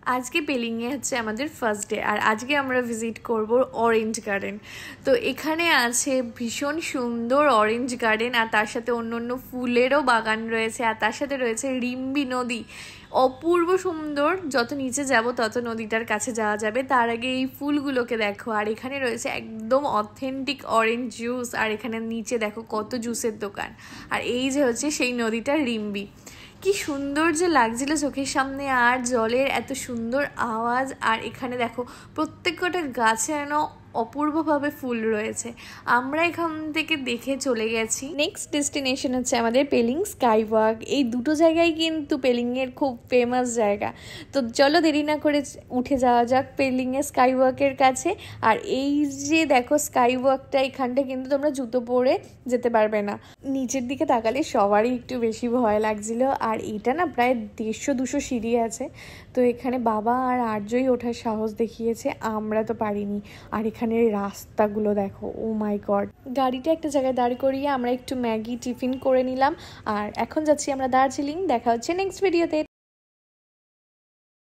আজকে পেলিংয়ে হচ্ছে আমাদের ফার্স্ট ডে, আর আজকে আমরা ভিজিট করব অরেঞ্জ গার্ডেন। তো এখানে আছে ভীষণ সুন্দর অরেঞ্জ গার্ডেন, আর তার সাথে অন্য অন্য ফুলেরও বাগান রয়েছে, আর তার সাথে রয়েছে রিম্বি নদী, অপূর্ব সুন্দর। যত নিচে যাব তত নদীটার কাছে যাওয়া যাবে। তার আগে এই ফুলগুলোকে দেখো, আর এখানে রয়েছে একদম অথেন্টিক অরেঞ্জ জুস, আর এখানে নিচে দেখো কত জুসের দোকান। আর এই যে হচ্ছে সেই নদীটা রিম্বি, কি সুন্দর যে লাগছিল চোখের সামনে, আর জলের এত সুন্দর আওয়াজ। আর এখানে দেখো প্রত্যেকটা গাছে যেন অপূর্বভাবে ফুল রয়েছে। আমরা এখান থেকে দেখে চলে গেছি। নেক্সট ডেস্টিনেশন হচ্ছে আমাদের পেলিং স্কাই ওয়াক। এই দুটো জায়গায় কিন্তু পেলিংয়ের খুব ফেমাস জায়গা। তো চলো দেরি না করে উঠে যাওয়া যাক পেলিংয়ের স্কাই ওয়াকের কাছে। আর এই যে দেখো স্কাই ওয়াকটা, এখানটা কিন্তু তোমরা জুতো পরে যেতে পারবে না। নিচের দিকে তাকালে সবারই একটু বেশি ভয় লাগছিল। আর এটা না প্রায় 150-200 সিঁড়ি আছে। তো এখানে বাবা আর আর্যই ওঠার সাহস দেখিয়েছে, আমরা তো পারিনি। আর এখানে রাস্তাগুলো দেখো, ও মাই গড। গাড়িটা একটা জায়গায় দাঁড় করিয়ে আমরা একটু ম্যাগি টিফিন করে নিলাম, আর এখন যাচ্ছি আমরা দার্জিলিং। দেখা হচ্ছে নেক্সট ভিডিওতে।